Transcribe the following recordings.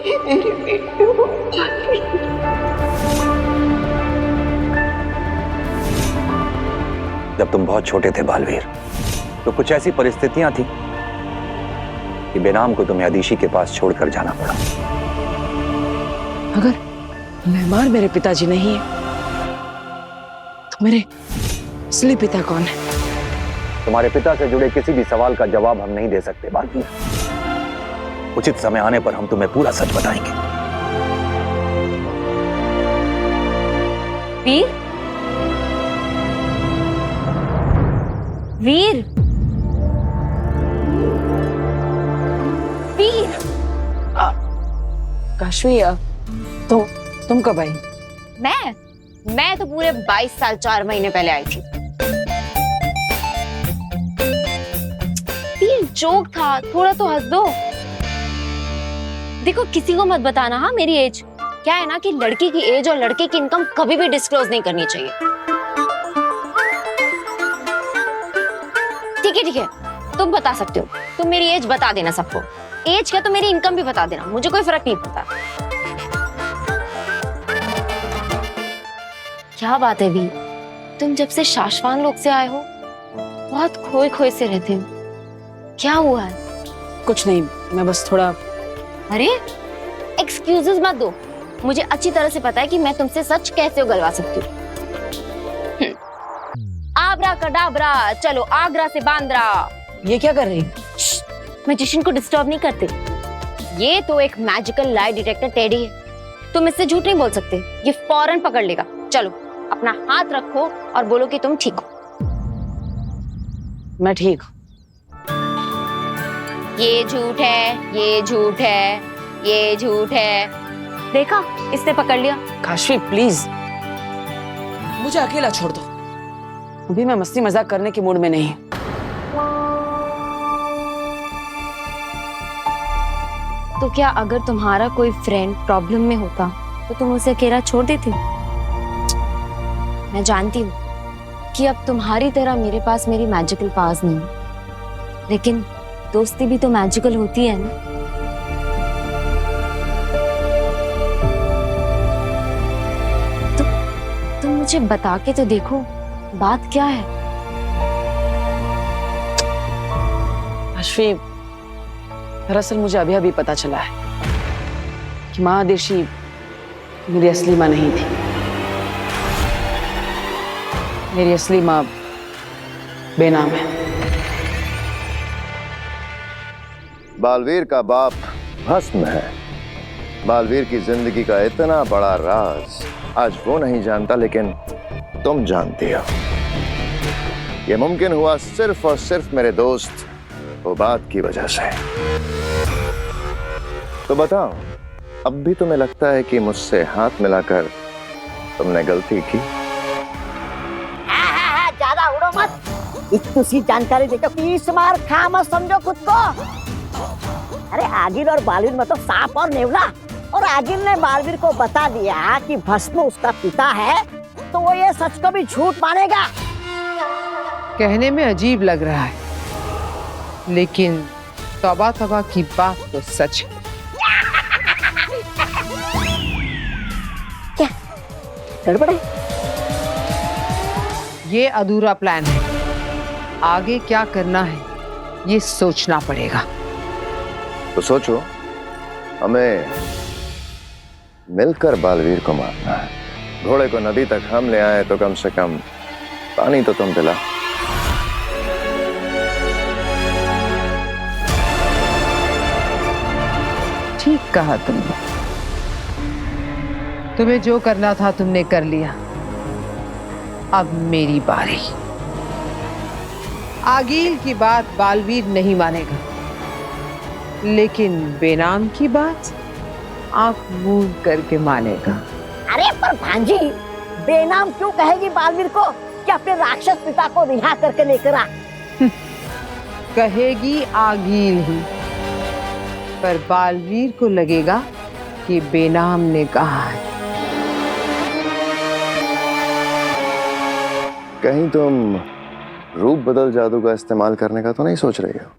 मेरे बेटे को। जब तुम बहुत छोटे थे बालवीर, तो कुछ ऐसी परिस्थितियां थी कि बेनाम को तुम्हें अदीशी के पास छोड़कर जाना पड़ा। अगर मेहमान मेरे पिताजी नहीं है तो मेरे असली पिता कौन है? तुम्हारे पिता से जुड़े किसी भी सवाल का जवाब हम नहीं दे सकते बालवीर। उचित समय आने पर हम तुम्हें पूरा सच बताएंगे। वीर, वीर, वीर। काशवी, तुम कब आई? मैं तो पूरे 22 साल 4 महीने पहले आई थी। वीर, जोक था, थोड़ा तो हंस दो। देखो, किसी को मत बताना हाँ मेरी एज। क्या है ना कि लड़की की एज और लड़के की इनकम कभी भी डिस्क्लोज नहीं करनी चाहिए। ठीक है, तुम बता सकते हो, तुम मेरी एज बता देना सबको। एज क्या, तो मेरी इनकम भी बता देना, मुझे कोई फर्क नहीं पड़ता। क्या बात है वीर, तुम जब से शाश्वान लोग से आए हो बहुत खोए खोए से रहते हो। क्या हुआ है? कुछ नहीं, मैं बस थोड़ा। अरे एक्सक्यूजेस मत दो, मुझे अच्छी तरह से पता है कि मैं तुमसे सच कैसे उगलवा सकती हूँ। आबरा कडाबरा, चलो आगरा से बांद्रा। ये क्या कर रही? मैजिशियन को डिस्टर्ब नहीं करते। ये तो एक मैजिकल लाई डिटेक्टर टेडी है, तुम इससे झूठ नहीं बोल सकते, ये फौरन पकड़ लेगा। चलो अपना हाथ रखो और बोलो कि तुम ठीक हो। मैं ठीक हूँ। ये झूठ है, ये झूठ है, ये झूठ है। देखा, इसने पकड़ लिया। काशवी प्लीज, मुझे अकेला छोड़ दो। अभी मैं मस्ती मजाक करने के मूड में नहीं। तो क्या अगर तुम्हारा कोई फ्रेंड प्रॉब्लम में होता तो तुम उसे अकेला छोड़ देती? मैं जानती हूँ कि अब तुम्हारी तरह मेरे पास मेरी मैजिकल पावर्स नहीं है, लेकिन दोस्ती भी तो मैजिकल होती है ना। तुम मुझे बता के तो देखो, बात क्या है? काशवी, दरअसल मुझे अभी अभी पता चला है कि माँ अदीशी मेरी असली माँ नहीं थी। मेरी असली माँ बेनाम है। बालवीर का बाप भस्म है। बालवीर की जिंदगी का इतना बड़ा राज आज वो नहीं जानता, लेकिन तुम जानती हो। ये मुमकिन हुआ सिर्फ और सिर्फ मेरे दोस्त उबाद की वजह से। तो बताओ, अब भी तुम्हें लगता है कि मुझसे हाथ मिलाकर तुमने गलती की? ज्यादा उड़ो मत, इतनी सी जानकारी देकर पीस मार खा मत समझो खुद को। अरे आगिल और बालवीर में तो सांप और नेवला, और आगिल ने बालवीर को बता दिया कि भस्म उसका पिता है, तो वो ये सच को भी झूठ मानेगा। कहने में अजीब लग रहा है, लेकिन तौबा तौबा की बात तो सच है। क्या गड़बड़ है? ये अधूरा प्लान है, आगे क्या करना है ये सोचना पड़ेगा। तो सोचो, हमें मिलकर बालवीर को मारना है। घोड़े को नदी तक हम ले आए तो कम से कम पानी तो तुम पिला। ठीक कहा तुमने, तुम्हें जो करना था तुमने कर लिया। अब मेरी बारी। आगील की बात बालवीर नहीं मानेगा, लेकिन बेनाम की बात आंख मूंद करके मानेगा। अरे पर भांजी, बेनाम क्यों कहेगी बालवीर को कि अपने राक्षस पिता को रिहा करके लेकर आ? कहेगी आगील ही, पर बालवीर को लगेगा कि बेनाम ने कहा है। कहीं तुम रूप बदल जादू का इस्तेमाल करने का तो नहीं सोच रही हो?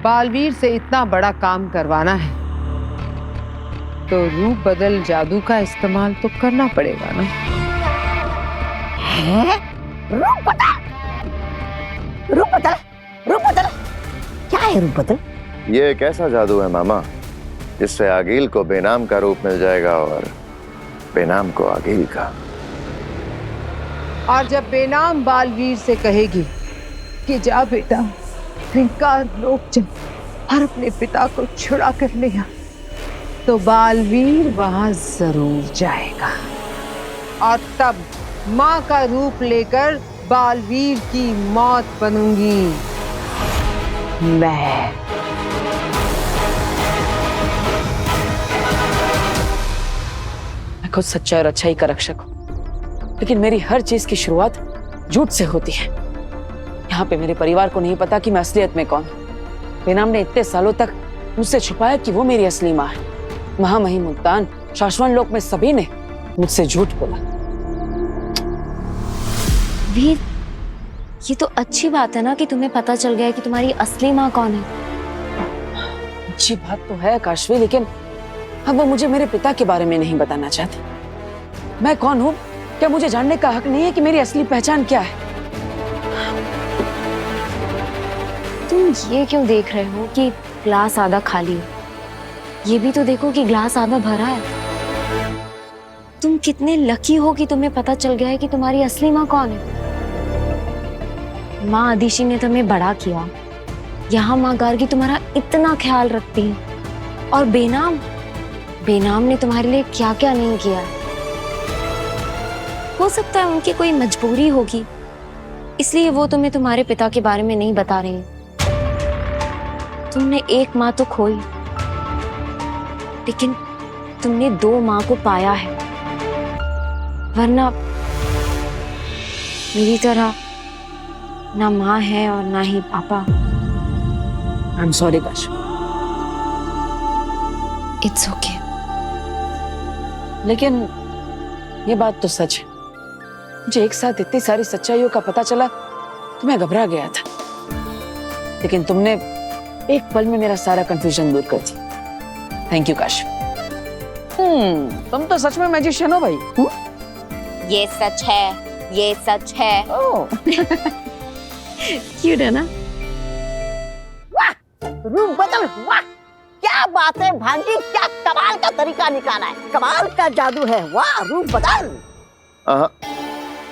बालवीर से इतना बड़ा काम करवाना है, तो रूप बदल जादू का इस्तेमाल तो करना पड़ेगा ना। है? रूप बदल? रूप बदल? रूप बदल? क्या है रूप बदल? ये एक ऐसा जादू है मामा जिससे आगिल को बेनाम का रूप मिल जाएगा और बेनाम को आगिल का। और जब बेनाम बालवीर से कहेगी कि जा बेटा हिंकार रोक जा और अपने पिता को छुड़ा कर ले आ, तो बालवीर वहां जरूर जाएगा और तब माँ का रूप लेकर बालवीर की मौत बनूंगी मैं। मैं खुद सच्चाई और अच्छाई का रक्षक हूं, लेकिन मेरी हर चीज की शुरुआत झूठ से होती है। यहाँ पे मेरे परिवार को नहीं पता कि मैं असलियत में कौन हूं। बेनाम ने इतने सालों तक मुझसे छुपाया कि वो मेरी असली माँ है। महामहिम मुल्तान, शाश्वत लोक में सभी ने मुझसे झूठ बोला। वीर, ये तो अच्छी बात है ना कि तुम्हें पता चल गया है कि तुम्हारी असली माँ कौन है। अच्छी बात तो है काशवी, लेकिन अब वो मुझे मेरे पिता के बारे में नहीं बताना चाहती। मैं कौन हूँ, क्या मुझे जानने का हक नहीं है कि मेरी असली पहचान क्या है? तुम ये क्यों देख रहे हो कि ग्लास आधा खाली है? ये भी तो देखो कि ग्लास आधा भरा है। तुम कितने लकी हो कि तुम्हें पता चल गया है कि तुम्हारी असली माँ कौन है। माँ आदिशी ने तुम्हें बड़ा किया, यहाँ माँ गार्गी तुम्हारा इतना ख्याल रखती है, और बेनाम ने तुम्हारे लिए क्या क्या नहीं किया। हो सकता है उनकी कोई मजबूरी होगी, इसलिए वो तुम्हें तुम्हारे पिता के बारे में नहीं बता रही। तुमने एक माँ तो खोई, लेकिन तुमने 2 माँ को पाया है, वरना मेरी तरह ना माँ है और ना ही पापा। I am sorry Kashvi. It's okay. लेकिन ये बात तो सच है, मुझे एक साथ इतनी सारी सच्चाइयों का पता चला तो मैं घबरा गया था, लेकिन तुमने एक पल में मेरा सारा कंफ्यूजन दूर कर दी। Thank you Kashvi. तुम तो सच में मैजिशियन हो भाई। ये सच है, ये सच है। क्यूट है ना? वाह, रूप बदल, वाह क्या बात है भांजी, क्या कमाल का तरीका निकाला है, कमाल का जादू है। वाह रूप बदल।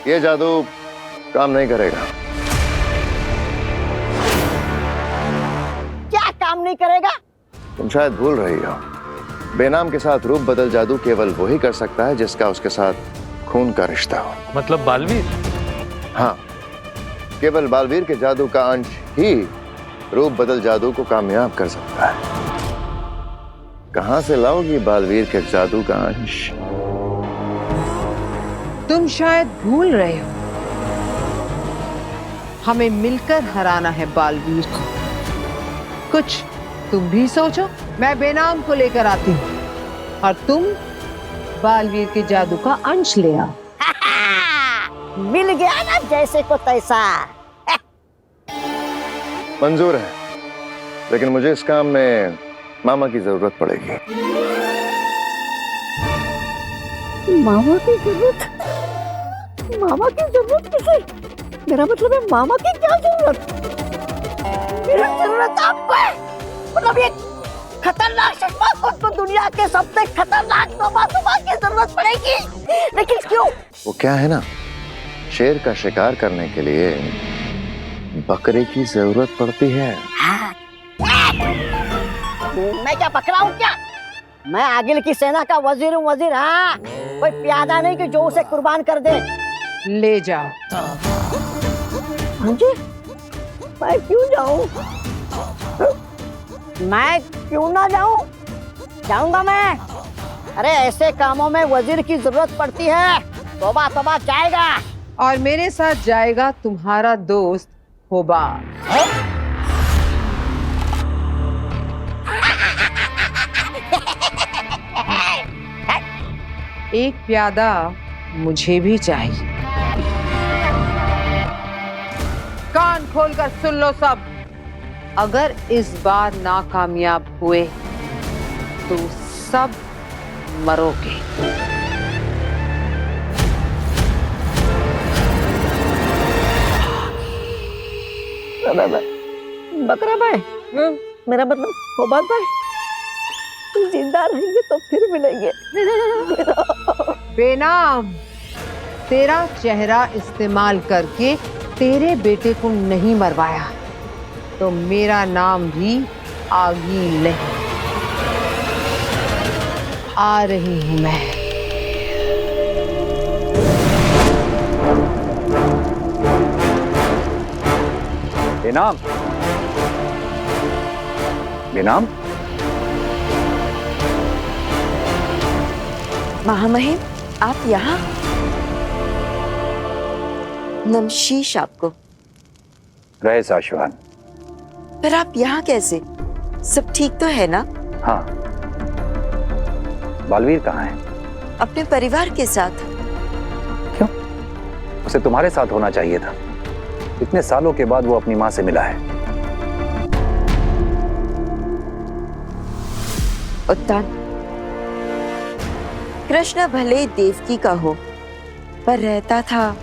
ये जादू काम नहीं करेगा। क्या काम नहीं करेगा? तुम शायद भूल रही हो, बेनाम के साथ रूप बदल जादू केवल वही कर सकता है जिसका उसके साथ खून का रिश्ता हो। मतलब बालवीर? हाँ, केवल बालवीर के जादू का अंश ही रूप बदल जादू को कामयाब कर सकता है। कहां से लाओगी बालवीर के जादू का अंश? तुम शायद भूल रहे हो, हमें मिलकर हराना है बालवीर को। कुछ तुम भी सोचो। मैं बेनाम को लेकर आती हूँ और तुम बालवीर के जादू का अंश ले आओ। मिल गया ना जैसे को तैसा। मंजूर है, लेकिन मुझे इस काम में मामा की जरूरत पड़ेगी। मामा की जरूरत? मामा की जरूरत किसे? मेरा मतलब है मामा की क्या जरूरत? मेरी जरूरत आपको है। मतलब ये खतरनाक चश्मा को तो दुनिया के सबसे खतरनाक तोबा की जरूरत पड़ेगी, लेकिन क्यों? वो क्या है ना, शेर का शिकार करने के लिए बकरे की जरूरत पड़ती है। मैं क्या पकड़ा हूँ क्या? मैं आगिल की सेना का वजीर हूँ, वजीर। हाँ, कोई प्यादा नहीं कि जो उसे कुर्बान कर दे। ले जाओ। हाँ जी, मैं क्यों जाऊँ? मैं क्यों ना जाऊँ? जाऊंगा मैं। अरे ऐसे कामों में वजीर की जरूरत पड़ती है। तौबा तौबा जाएगा। और मेरे साथ जाएगा तुम्हारा दोस्त होबा। एक प्यादा मुझे भी चाहिए। कान खोलकर सुन लो सब। अगर इस बार नाकामयाब हुए तो सब मरोगे। बकरा भाई, मेरा मतलब खोबात भाई, जिंदा रहेंगे तो फिर मिलेंगे। बेनाम, तेरा चेहरा इस्तेमाल करके तेरे बेटे को नहीं मरवाया तो मेरा नाम भी आगील नहीं। आ रही हूं मैं। बेनाम, बेनाम, महामहिम, आप यहाँ? नमशीश आपको। रहे साशवान। पर आप यहाँ कैसे? सब ठीक तो है ना? हाँ। बालवीर कहाँ है? अपने परिवार के साथ। क्यों? उसे तुम्हारे साथ होना चाहिए था। इतने सालों के बाद वो अपनी माँ से मिला है। उत्तान, कृष्ण भले देवकी का हो, पर रहता था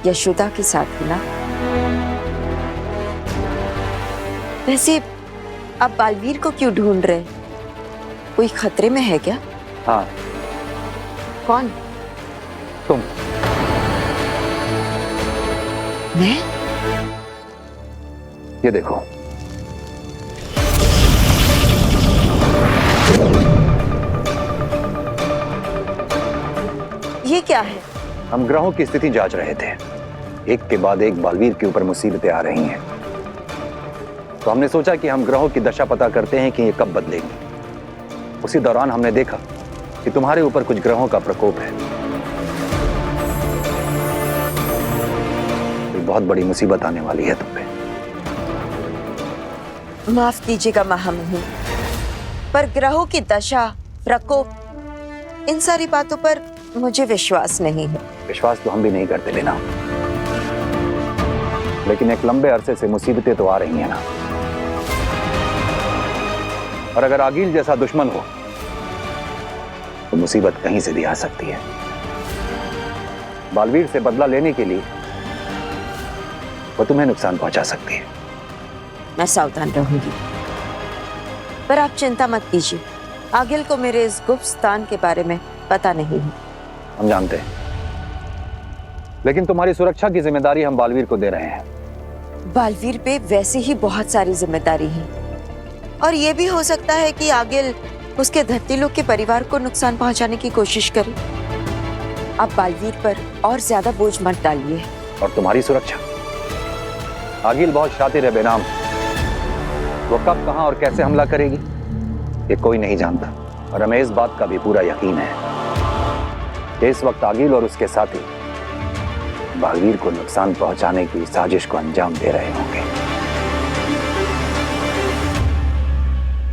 यशोदा के साथ ही ना। वैसे आप बालवीर को क्यों ढूंढ रहे? कोई खतरे में है क्या? हाँ। कौन? तुम। मैं? ये देखो। ये क्या है? हम ग्रहों की स्थिति जांच रहे थे। एक के बाद एक बालवीर के ऊपर मुसीबतें आ रही हैं। तो हमने सोचा कि हम ग्रहों की दशा पता करते हैं कि ये कब बदलेगी। उसी दौरान हमने देखा कि तुम्हारे ऊपर कुछ ग्रहों का प्रकोप है। कोई बहुत बड़ी मुसीबत आने वाली है तुम पे। माफ कीजिएगा महामहिम, पर ग्रहों की दशा, प्रकोप, इन सारी बातों पर मुझे विश्वास नहीं है। विश्वास तो हम भी नहीं करते लेना, लेकिन एक लंबे अरसे से मुसीबतें तो आ रही हैं ना। और अगर आगील जैसा दुश्मन हो तो मुसीबत कहीं से भी आ सकती है। बालवीर से बदला लेने के लिए वो तुम्हें नुकसान पहुंचा सकती है। मैं सावधान रहूंगी। पर आप चिंता मत कीजिए, आगिल को मेरे इस गुप्त स्थान के बारे में पता नहीं है। हम जानते हैं, लेकिन तुम्हारी सुरक्षा की जिम्मेदारी हम बालवीर को दे रहे हैं। बालवीर पे वैसे ही बहुत सारी जिम्मेदारी है, और ये भी हो सकता है कि आगिल उसके धरती लोग के परिवार को नुकसान पहुंचाने की कोशिश करे। आप बालवीर पर और ज्यादा बोझ मत डालिए। और तुम्हारी सुरक्षा? आगिल बहुत शातिर है बेनाम। वो कब, कहां और कैसे हमला करेगी ये कोई नहीं जानता। और हमें इस बात का भी पूरा यकीन है कि इस वक्त आगिल और उसके साथी बालवीर को नुकसान पहुंचाने की साजिश को अंजाम दे रहे होंगे।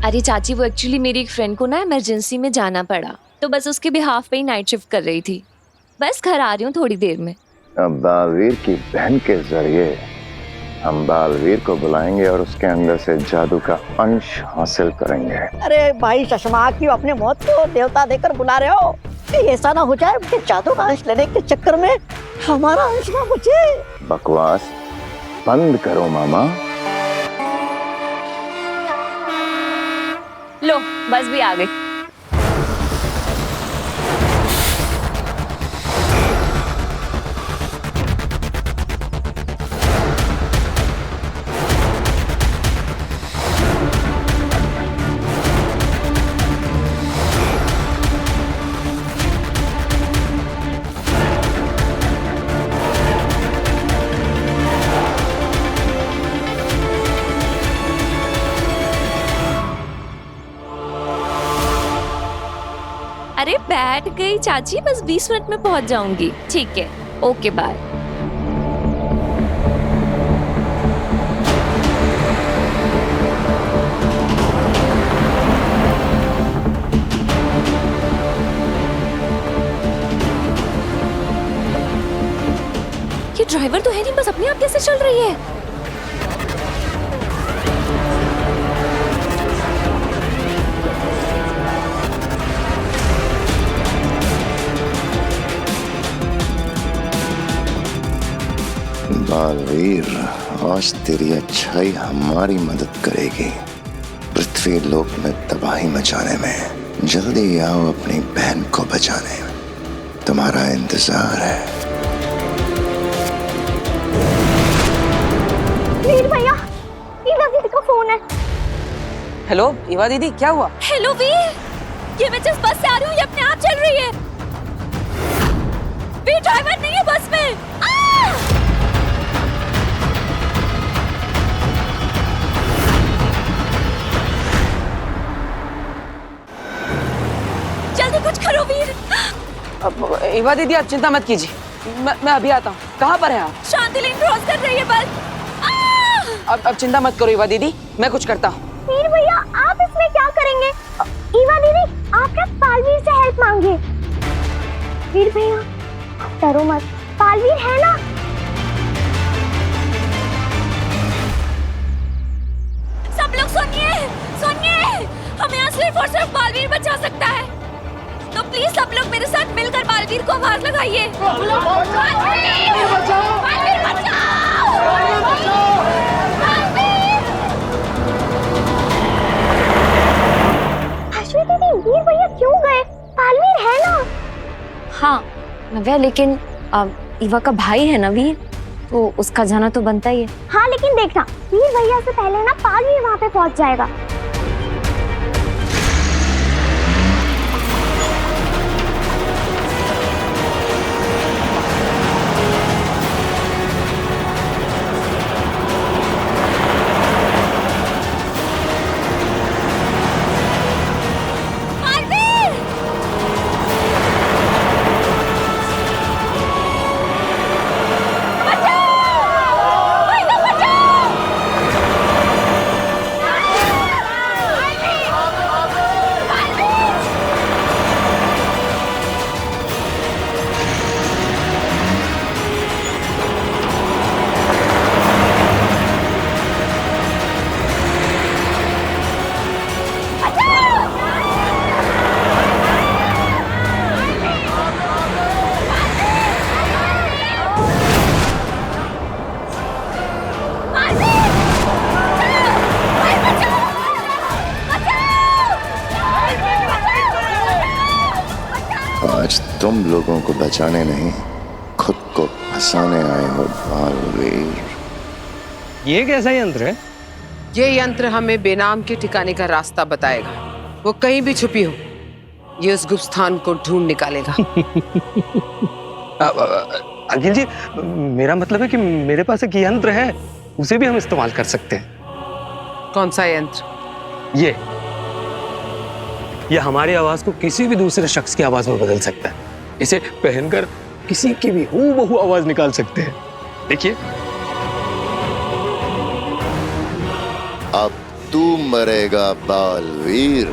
अरे चाची, वो एक्चुअली मेरी एक फ्रेंड को ना इमरजेंसी में जाना पड़ा, तो बस उसके बिहाफ पे ही नाइट शिफ्ट कर रही थी। बस घर आ रही हूँ थोड़ी देर में। अब बालवीर की बहन के जरिए हम बालवीर को बुलाएंगे और उसके अंदर से जादू का अंश हासिल करेंगे। अरे भाई चश्मा, क्यों अपने मौत को देवता देकर बुला रहे हो? कहीं ऐसा ना हो जाए कि जादू का अंश लेने के चक्कर में हमारा अंश ना बचे। बकवास बंद करो मामा। लो, बस भी आ गई। अरे बैठ गई चाची, बस 20 मिनट में पहुंच जाऊंगी। ठीक है, ओके बाय। ये ड्राइवर तो है नहीं, बस अपने आप कैसे चल रही है? बालवीर, आज तेरी अच्छाई हमारी मदद करेगी पृथ्वी लोक में तबाही मचाने में। जल्दी आओ अपनी बहन को बचाने, तुम्हारा इंतजार है। वीर भैया, ईवा दीदी का फोन है। हेलो ईवा दीदी, क्या हुआ? हेलो वीर, ये मैं जिस बस से आ रही हूँ ये अपने आप चल रही है। वीर ड्राइवर नहीं है बस में। जल्दी कुछ करो वीर। ईवा दीदी आप चिंता मत कीजिए, मैं अभी आता हूँ। कहाँ पर हैं आप? शांति लेन क्रॉस कर रही है बस। अब चिंता मत करो ईवा दीदी, मैं कुछ करता हूँ। वीर भैया, आप इसमें क्या करेंगे? ईवा दीदी, आप क्या बालवीर से हेल्प मांगे? वीर भैया, आप डरो मत, बालवीर है ना? सब लोग सुनिए, सुनिए, हमें यहाँ सिर्फ और सिर्फ बालवीर बचा सकता है। तो प्लीज सब लोग मेरे साथ मिलकर बालवीर को आवाज लगाइए। बालवीर बचाओ! बालवीर बचाओ! अश्विनी दीदी, वीर भैया क्यों गए? बालवीर है ना? हाँ नव्या, लेकिन ईवा का भाई है ना वीर, तो उसका जाना तो बनता ही है। हाँ लेकिन देखना, वीर भैया से पहले ना बालवीर वहाँ पे पहुँच जाएगा। आज तुम लोगों को बचाने नहीं, खुद को फंसाने आए हो बालवीर। ये कैसा यंत्र है? ये यंत्र हमें बेनाम के ठिकाने का रास्ता बताएगा। वो कहीं भी छुपी हो, ये उस गुप्त स्थान को ढूंढ निकालेगा। अखिल जी, मेरा मतलब है कि मेरे पास एक यंत्र है, उसे भी हम इस्तेमाल कर सकते हैं। कौन सा यंत्र? ये हमारी आवाज को किसी भी दूसरे शख्स की आवाज में बदल सकता है। इसे पहनकर किसी की भी हूबहू आवाज निकाल सकते हैं। देखिए, अब तू मरेगा बालवीर।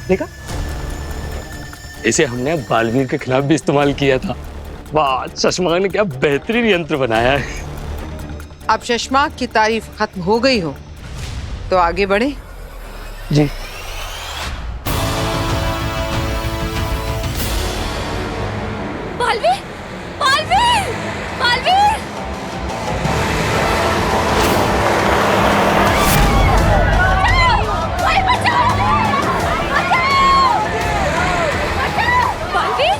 देखा, इसे हमने बालवीर के खिलाफ भी इस्तेमाल किया था। वाह, चश्मा ने क्या बेहतरीन यंत्र बनाया है। अब चश्मा की तारीफ खत्म हो गई हो तो आगे बढ़े। जी। बालवीर, बालवीर, बालवीर! बालवीर,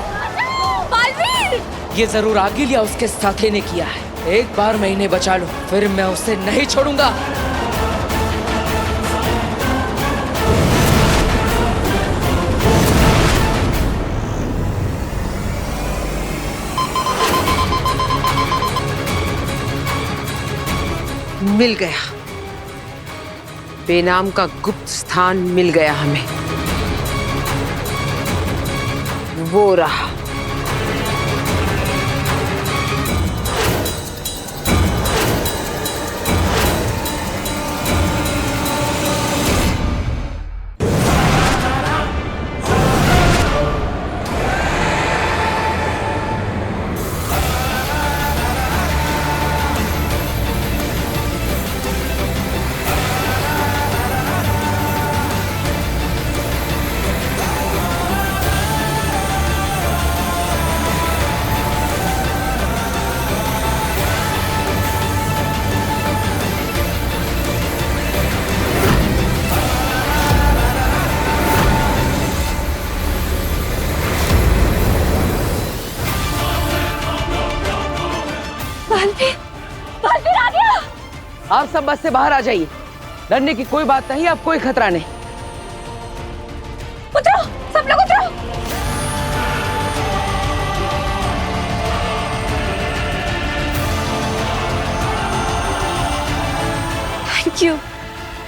बालवीर! ये जरूर आगिल या उसके साथी ने किया है। एक बार मैं इन्हें बचा लूं, फिर मैं उसे नहीं छोड़ूंगा। मिल गया, बेनाम का गुप्त स्थान मिल गया हमें। वो रहा। आप सब बस से बाहर आ जाइए। डरने की कोई बात नहीं, अब कोई खतरा नहीं। उतरो, सब लोग उतरो।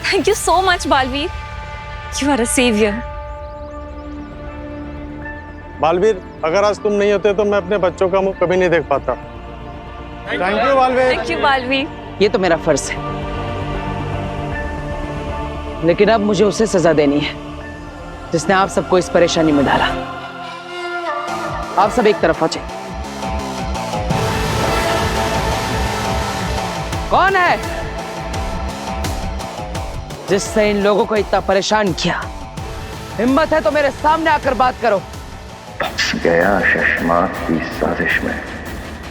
Thank you so much, Baalveer. You are a savior. Baalveer, अगर आज तुम नहीं होते तो मैं अपने बच्चों का मुंह कभी नहीं देख पाता। Thank you Baalveer. Thank you, Baalveer. ये तो मेरा फर्ज है, लेकिन अब मुझे उसे सजा देनी है जिसने आप सबको इस परेशानी में डाला। आप सब एक तरफ आ जाइए। कौन है जिससे इन लोगों को इतना परेशान किया? हिम्मत है तो मेरे सामने आकर बात करो। फंस गया शशमाक की साजिश में।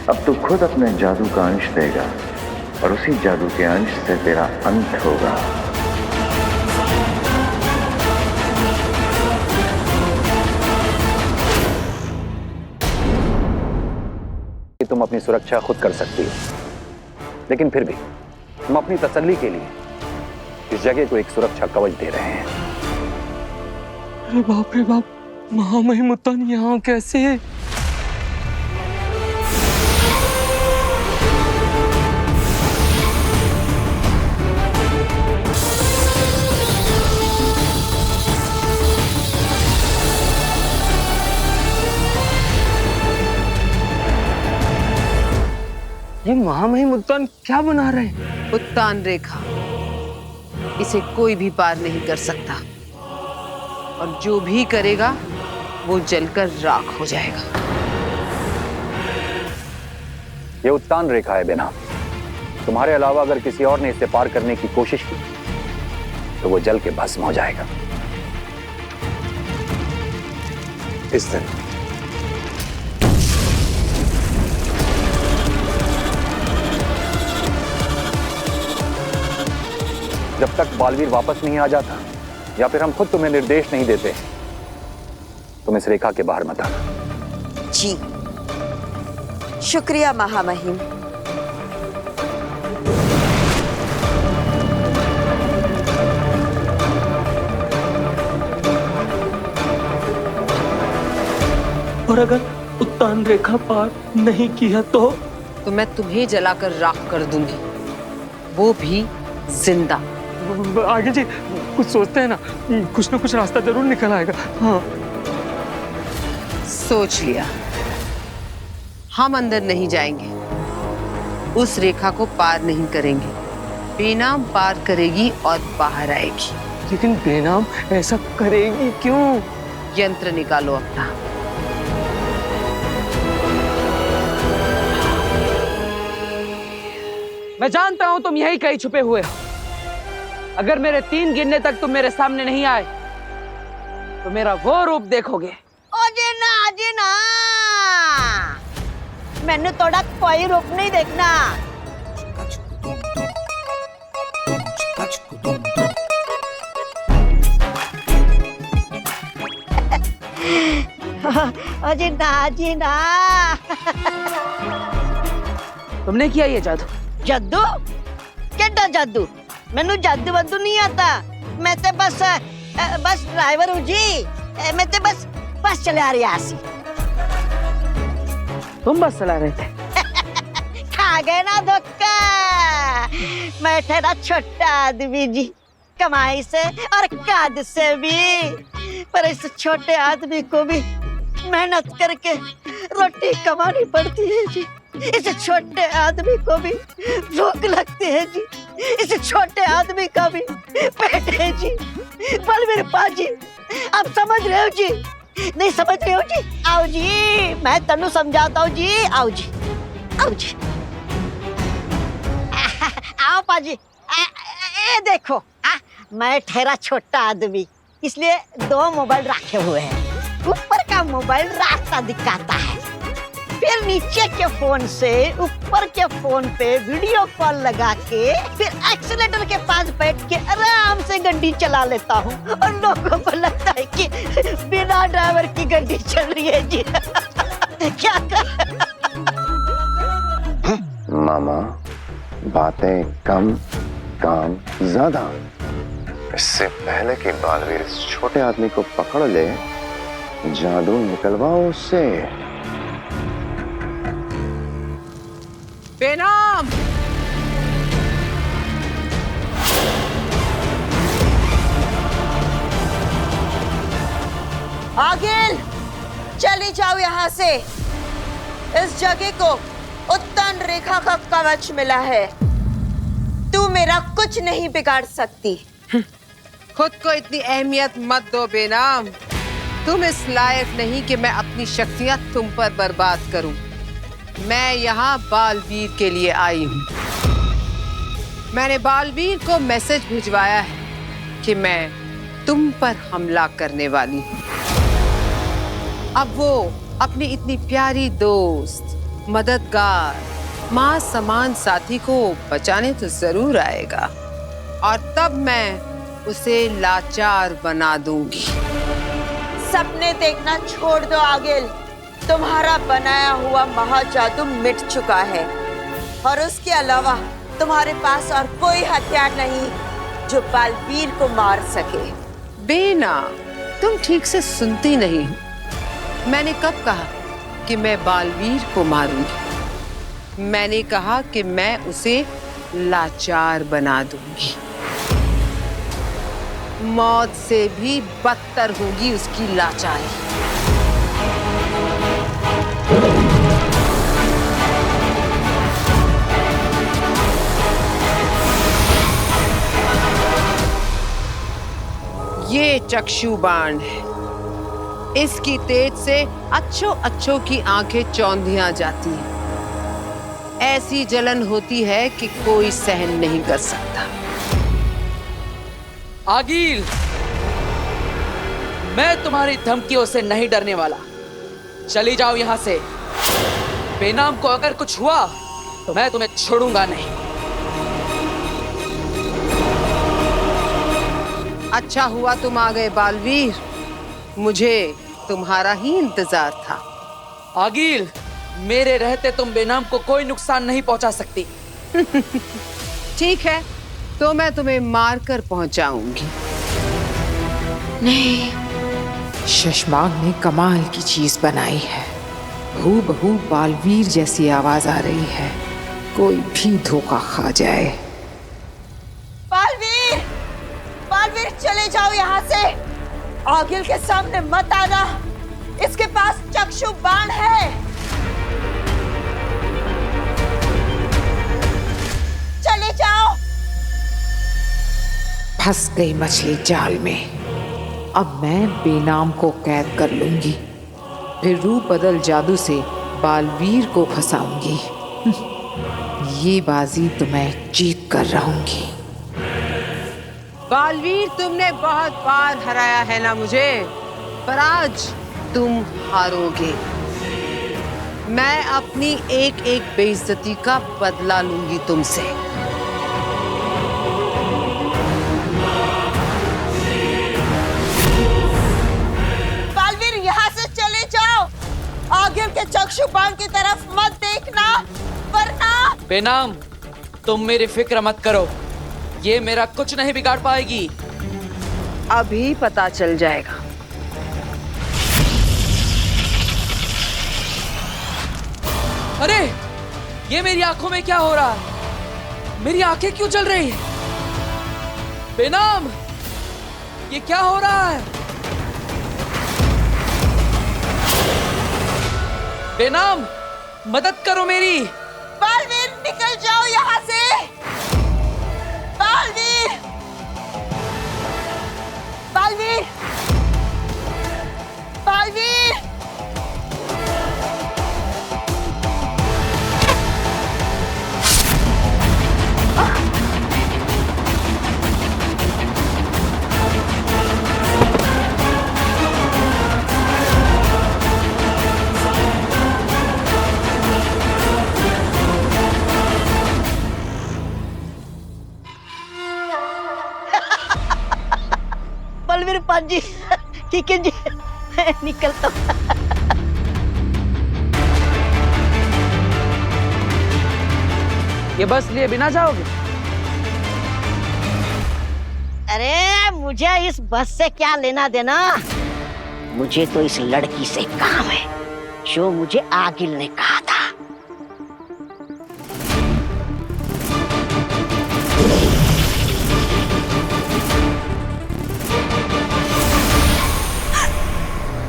अब तू खुद अपने जादू का अंश देगा और उसी जादू के अंश से तेरा अंत होगा। तुम अपनी सुरक्षा खुद कर सकती हो, लेकिन फिर भी हम अपनी तसल्ली के लिए इस जगह को एक सुरक्षा कवच दे रहे हैं। अरे बाप रे बाप, महामहिम उत्तान यहाँ कैसे है? ये महामहिम उत्तान क्या बना रहे हैं? उत्तान रेखा, इसे कोई भी पार नहीं कर सकता, और जो भी करेगा वो जलकर राख हो जाएगा। ये उत्तान रेखा है बेना। तुम्हारे अलावा अगर किसी और ने इसे पार करने की कोशिश की तो वो जल के भस्म हो जाएगा। इस दिन जब तक बालवीर वापस नहीं आ जाता या फिर हम खुद तुम्हें निर्देश नहीं देते, तुम इस रेखा के बाहर मत आना। जी शुक्रिया महामहिम। और अगर उत्तान रेखा पार नहीं किया तो मैं तुम्हें जलाकर राख कर दूंगी, वो भी जिंदा। आगे जी कुछ सोचते हैं ना, कुछ ना कुछ रास्ता जरूर निकल आएगा। हाँ सोच लिया, हम अंदर नहीं जाएंगे, उस रेखा को पार नहीं करेंगे। बेनाम पार करेगी और बाहर आएगी। लेकिन बेनाम ऐसा करेगी क्यों? यंत्र निकालो अपना। मैं जानता हूं तुम यही कहीं छुपे हुए हो। अगर मेरे 3 गिनने तक तुम मेरे सामने नहीं आए तो मेरा वो रूप देखोगे। ओ जी ना, मैंने थोड़ा कोई रूप नहीं देखना। ओ जी ना। तुमने किया ये जादू? जादू? केड़ा जादू? मैनू जादू वादू नहीं आता। मैं तो बस ड्राइवर हूँ जी। मैं तो बस चला रहा सी। तुम बस चला रहे थे? खा गए ना धोखा। मैं तेरा छोटा आदमी जी, कमाई से और काद से भी, पर इस छोटे आदमी को भी मेहनत करके रोटी कमानी पड़ती है जी। इस छोटे आदमी को भी भूख लगती है जी। इस छोटे आदमी का भी पेट है जी। बलवीर पाजी, आप समझ रहे हो जी? नहीं समझ रहे हो जी? आओ जी, मैं तनु समझाता हूँ जी। आओ जी, आओ जी, आओ पाजी। ए देखो, मैं ठहरा छोटा आदमी, इसलिए 2 मोबाइल रखे हुए हैं। ऊपर का मोबाइल रास्ता दिखाता है, फिर नीचे के फोन से ऊपर के फोन पे वीडियो कॉल लगा के फिर एक्सीलेटर के पास बैठ के आराम से गाड़ी चला लेता हूँ, और लोगों को लगता है कि बिना ड्राइवर की गाड़ी चल रही है जी। क्या कर? मामा, बातें कम काम ज्यादा। इससे पहले कि बालवीर इस छोटे आदमी को पकड़ ले, जादू निकलवाओ उससे। बेनाम! आगिल, चली जाओ यहाँ से। इस जगह को उत्तन रेखा का कवच मिला है। तू मेरा कुछ नहीं बिगाड़ सकती। खुद को इतनी अहमियत मत दो बेनाम। तुम इस लायक नहीं कि मैं अपनी शक्तियां तुम पर बर्बाद करूं। मैं यहाँ बालवीर के लिए आई हूँ। मैंने बालवीर को मैसेज भिजवाया है कि मैं तुम पर हमला करने वाली हूँ। अब वो अपनी इतनी प्यारी दोस्त, मददगार, माँ समान साथी को बचाने तो जरूर आएगा, और तब मैं उसे लाचार बना दूंगी। सपने देखना छोड़ दो आगिल। तुम्हारा बनाया हुआ महाजादू मिट चुका है, और उसके अलावा तुम्हारे पास और कोई हथियार नहीं जो बालवीर को मार सके। बेना, तुम ठीक से सुनती नहीं हो। मैंने कब कहा कि मैं बालवीर को मारूंगी? मैंने कहा कि मैं उसे लाचार बना दूंगी। मौत से भी बदतर होगी उसकी लाचारी। ये चक्षु बाण है। इसकी तेज से अच्छों की आंखें चौंधियां जाती हैं। ऐसी जलन होती है कि कोई सहन नहीं कर सकता। आगिल, मैं तुम्हारी धमकियों से नहीं डरने वाला। चली जाओ यहाँ से। बेनाम को अगर कुछ हुआ तो मैं तुम्हें छोड़ूंगा नहीं। अच्छा हुआ तुम आ गए बालवीर। मुझे तुम्हारा ही इंतजार था। आगिल, मेरे रहते तुम बेनाम को कोई नुकसान नहीं पहुंचा सकती। ठीक है, तो मैं तुम्हें मारकर पहुंचाऊंगी। नहीं, शशमांक ने कमाल की चीज बनाई है। हूबहू बालवीर जैसी आवाज आ रही है। कोई भी धोखा खा जाए। बालवीर, बालवीर चले जाओ यहाँ से। आगिल के सामने मत आना। इसके पास चक्षु बाण है। चले जाओ। फंस गई मछली जाल में। अब मैं बेनाम को कैद कर लूंगी, फिर रूप बदल जादू से बालवीर को फंसाऊंगी। ये बाजी तो मैं जीत कर रहूंगी। बालवीर, तुमने बहुत बार हराया है ना मुझे, पर आज तुम हारोगे। मैं अपनी एक एक बेइज्जती का बदला लूंगी तुमसे। बालवीर, यहाँ से चले जाओ। आगिल के चक्षु बाण की तरफ मत देखना, वरना। बेनाम, तुम मेरी फिक्र मत करो। ये मेरा कुछ नहीं बिगाड़ पाएगी। अभी पता चल जाएगा। अरे, ये मेरी आंखों में क्या हो रहा है? मेरी आंखें क्यों जल रही है? बेनाम, ये क्या हो रहा है? बेनाम, मदद करो मेरी। बालवीर, निकल जाओ यहाँ से। बालवीर, बालवीर, बालवीर। बलवीर पाजी, ठीक है जी, निकलता हूं। ये बस लिए बिना जाओगे? अरे मुझे इस बस से क्या लेना देना, मुझे तो इस लड़की से काम है जो मुझे आगिल ने कहा था।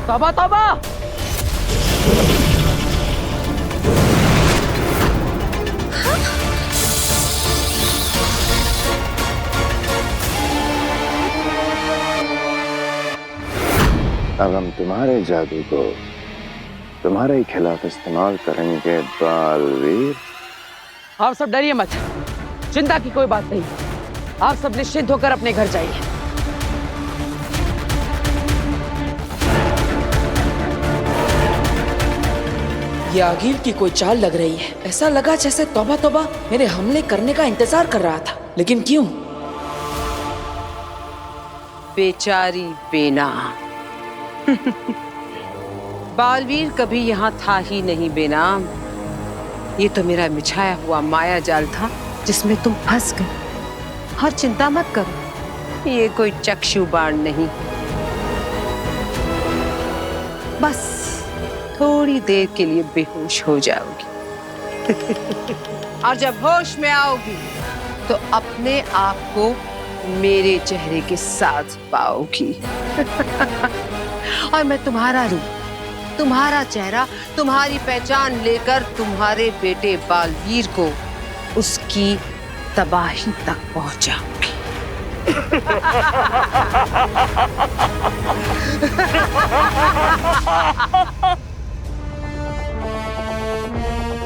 तौबा तौबा। अब हम तुम्हारे जादू को तुम्हारे ही खिलाफ इस्तेमाल करेंगे बालवीर। आप सब डरिए मत, चिंता की कोई बात नहीं। आप सब निश्चिंत होकर अपने घर जाइए। ये आगिल की कोई चाल लग रही है। ऐसा लगा जैसे तौबा तौबा मेरे हमले करने का इंतजार कर रहा था, लेकिन क्यों? बेचारी बेनाम। बालवीर कभी यहाँ था ही नहीं बेनाम। ये तो मेरा बिछाया हुआ माया जाल था जिसमें तुम फंस गए। और चिंता मत करो, ये कोई चक्षु बाण नहीं। बस थोड़ी देर के लिए बेहोश हो जाओगी। और जब होश में आओगी तो अपने आप को मेरे चेहरे के साथ पाओगी। और मैं तुम्हारा रूप, तुम्हारा चेहरा, तुम्हारी पहचान लेकर तुम्हारे बेटे बालवीर को उसकी तबाही तक पहुंचाऊंगी।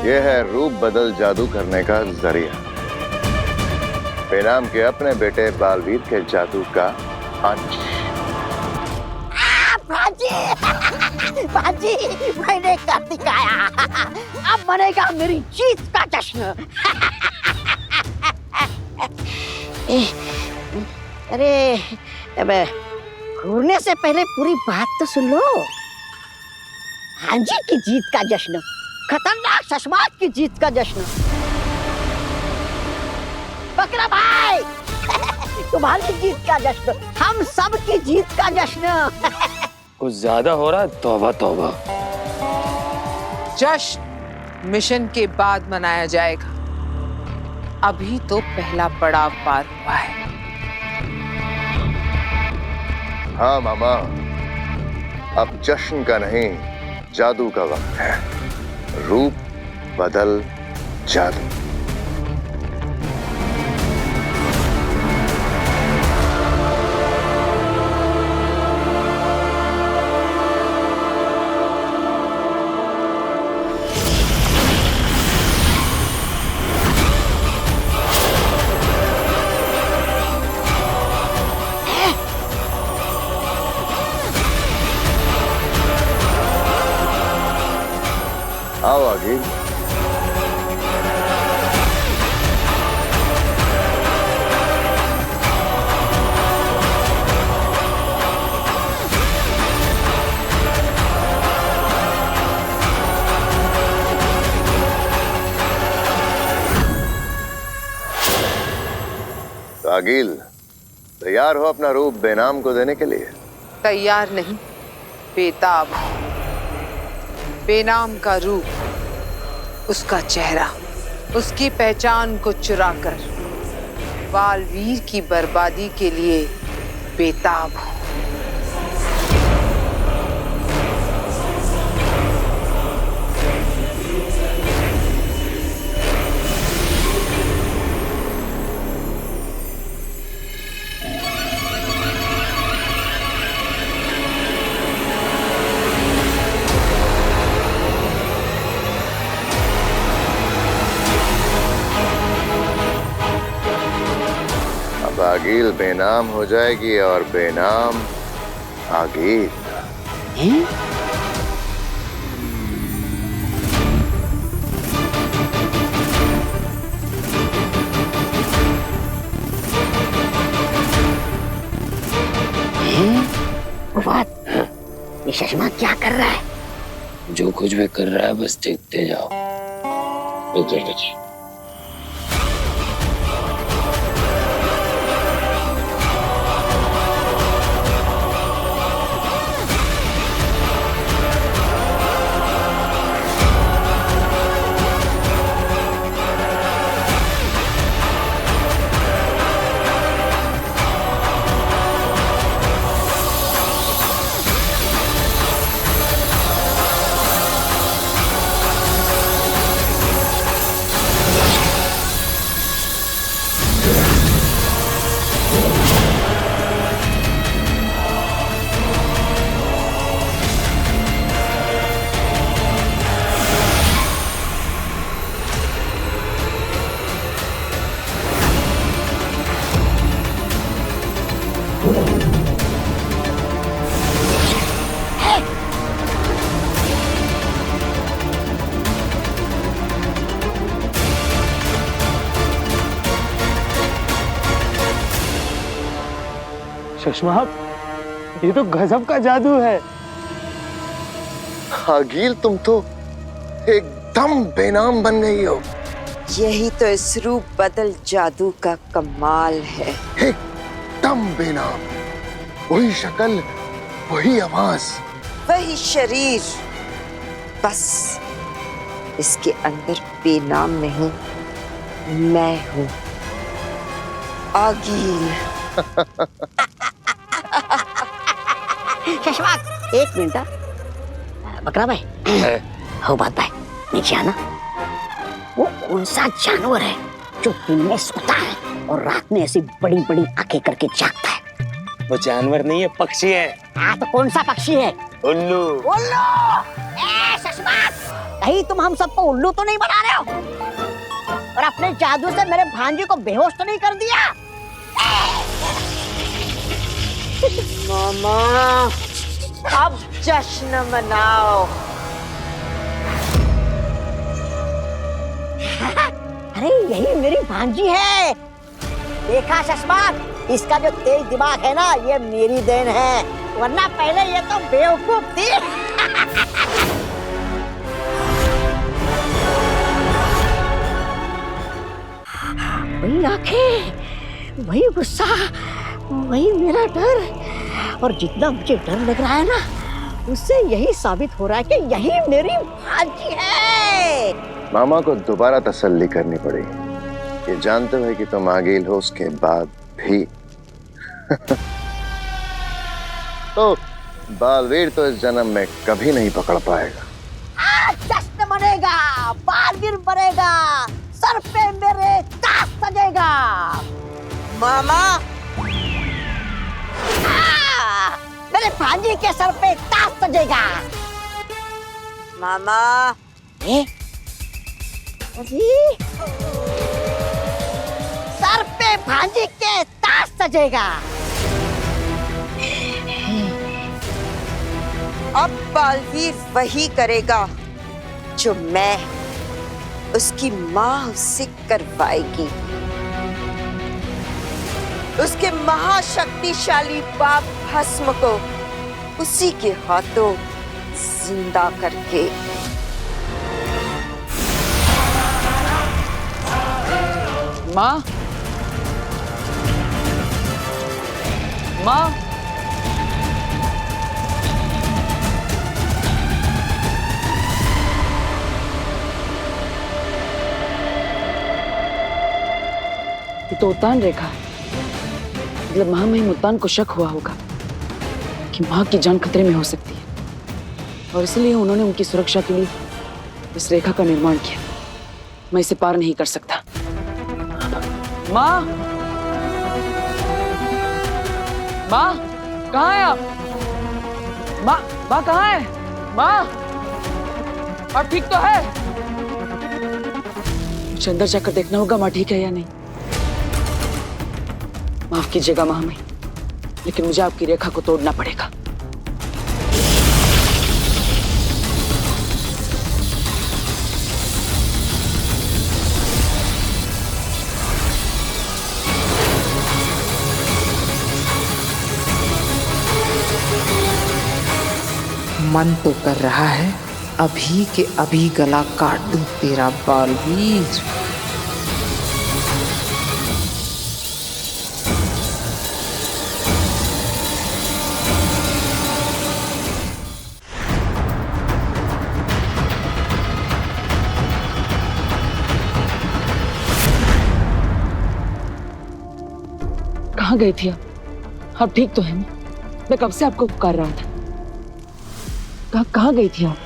यह है रूप बदल जादू करने का जरिया। बेनाम के अपने बेटे बालवीर के जादू का अंश। बाजी, मैंने कर दिखाया। अब बनेगा मेरी जीत का जश्न। अरे अब घूरने से पहले पूरी बात तो सुन लो। हांजी की जीत का जश्न, खतरनाक शशमात की जीत का जश्न। बकरा भाई, तुम्हारी जीत का जश्न, हम सब की जीत का जश्न। कुछ ज्यादा हो रहा है। तौबा तौबा। जश्न मिशन के बाद मनाया जाएगा। अभी तो पहला पड़ाव पार हुआ है। हाँ मामा, अब जश्न का नहीं जादू का वक्त है। रूप बदल जादू। आओ आगे। आगिल, तैयार हो अपना रूप बेनाम को देने के लिए? तैयार नहीं, बेताब। बेनाम का रूप, उसका चेहरा, उसकी पहचान को चुराकर बालवीर की बर्बादी के लिए बेताब हूं। आगिल बेनाम हो जाएगी और बेनाम आगिल। ये चश्मा क्या कर रहा है? जो कुछ भी कर रहा है बस देखते जाओ। चश्मा, ये तो गजब का जादू है। आगिल, तुम तो एकदम बेनाम बन गई हो। यही तो इस रूप बदल जादू का कमाल है। एकदम बेनाम, वही शक्ल, वही आवाज, वही शरीर, बस इसके अंदर बेनाम नहीं, मैं हूँ आगिल। शशवाक, एक मिनट। बकरा भाई, हो बात भाई, नीचे आना। वो कौन सा जानवर है जो दिन में सोता है और रात में ऐसी बड़ी बड़ी आंखें करके जागता है? वो जानवर नहीं है, पक्षी है। हाँ, तो कौन सा पक्षी है? उल्लू। उल्लू! ए शशवाक, कहीं तुम हम सबको उल्लू तो नहीं बना रहे हो? और अपने जादू से मेरे भांजे को बेहोश तो नहीं कर दिया? मामा, अब जश्न मनाओ। अरे यही मेरी भांजी है। देखा शशमाक, इसका जो तेज दिमाग है ना, ये मेरी देन है, वरना पहले ये तो बेवकूफ थी। वही आंखें, वही गुस्सा, वही मेरा डर, और जितना मुझे डर लग रहा है ना, उससे यही साबित हो रहा है कि यही मेरी भांजी है। मामा को दोबारा तसल्ली करनी पड़ेगी। ये जानते हुए कि तुम आगिल हो, उसके बाद भी तो बालवीर तो इस जन्म में कभी नहीं पकड़ पाएगा। आज जश्न मनेगा, बालवीर बनेगा, सर पे मेरे ताज सजेगा। मामा, मेरे भांजी के सर पे ताज सजेगा। मामा, सर पे भांजी के ताज सजेगा। अब बालवीर वही करेगा जो मैं, उसकी माँ उससे करवाएगी। उसके महाशक्तिशाली बाप भस्म को उसी के हाथों जिंदा करके। माँ, माँ, ये तो उतान रेखा है। मतलब महामहिम मुल्तान को शक हुआ होगा कि माँ की जान खतरे में हो सकती है, और इसलिए उन्होंने उनकी सुरक्षा के लिए इस रेखा का निर्माण किया। मैं इसे पार नहीं कर सकता। माँ, माँ, कहाँ है आप? माँ, माँ कहाँ है? माँ, आप ठीक तो है? मुझे अंदर जाकर देखना होगा माँ ठीक है या नहीं। माफ कीजिएगा महामहिम, लेकिन मुझे आपकी रेखा को तोड़ना पड़ेगा। मन तो कर रहा है अभी के अभी गला काट दूं तेरा बालवीर। कहाँ गई थी आप ठीक तो है ना? मैं कब से आपको पुकार रहा था। कहाँ गई थी आप?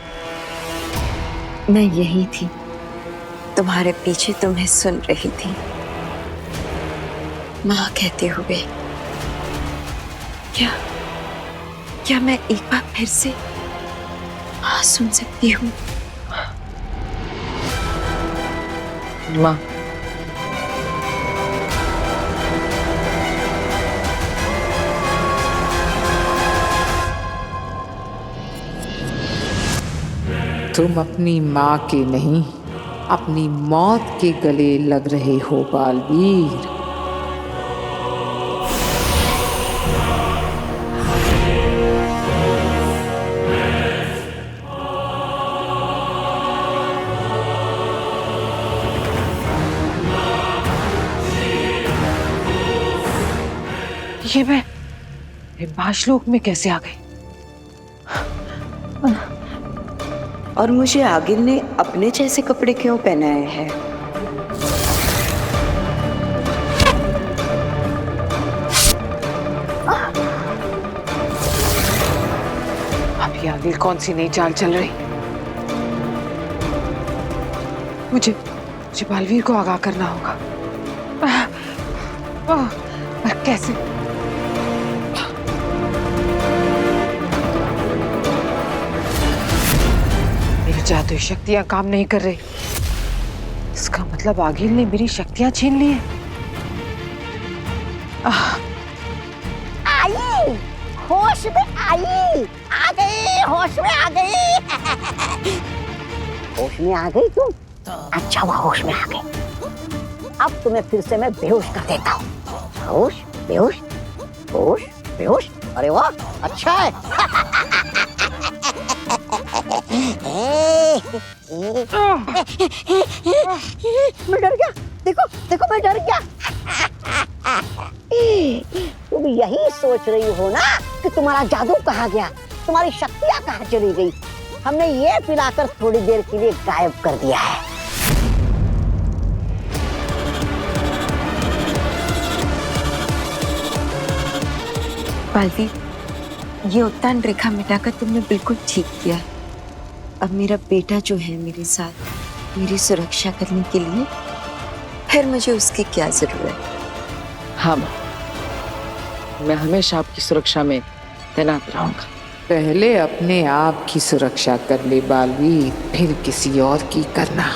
मैं यही थी, तुम्हारे पीछे तुम्हें सुन रही थी। माँ कहते हुए क्या मैं एक बार फिर से हाँ सुन सकती हूँ? माँ, तुम अपनी माँ के नहीं, अपनी मौत के गले लग रहे हो बालवीर। ये मैं बाशलोक में कैसे आ गई? और मुझे आगिल ने अपने जैसे कपड़े क्यों पहनाए हैं? अभी आगिल कौन सी नई चाल चल रही? मुझे बालवीर को आगाह करना होगा। पर कैसे? मेरी जादुई शक्तियां काम नहीं कर रही। इसका मतलब आगिल ने मेरी शक्तियां छीन ली हैं। आई, होश में आई, आ गई, होश में आ गई। होश में आ गई तुम? अच्छा हुआ होश में आ गई। अब तुम्हें फिर से मैं बेहोश कर देता हूँ। होश, बेहोश, होश, बेहोश। अरे वाह, अच्छा है। मैं डर गया। देखो देखो, मैं डर गया। तुम यही सोच रही हो ना कि तुम्हारा जादू कहाँ गया, तुम्हारी शक्तियाँ कहाँ चली गई। हमने ये पिलाकर थोड़ी देर के लिए गायब कर दिया है। बालवीर, ये उत्तान रेखा मिटाकर तुमने बिल्कुल ठीक किया। अब मेरा बेटा जो है मेरे साथ मेरी सुरक्षा करने के लिए, फिर मुझे उसकी क्या जरूरत? हाँ माँ, मैं हमेशा आपकी सुरक्षा में तैनात रहूंगा। पहले अपने आप की सुरक्षा कर ले बालवीर, फिर किसी और की करना।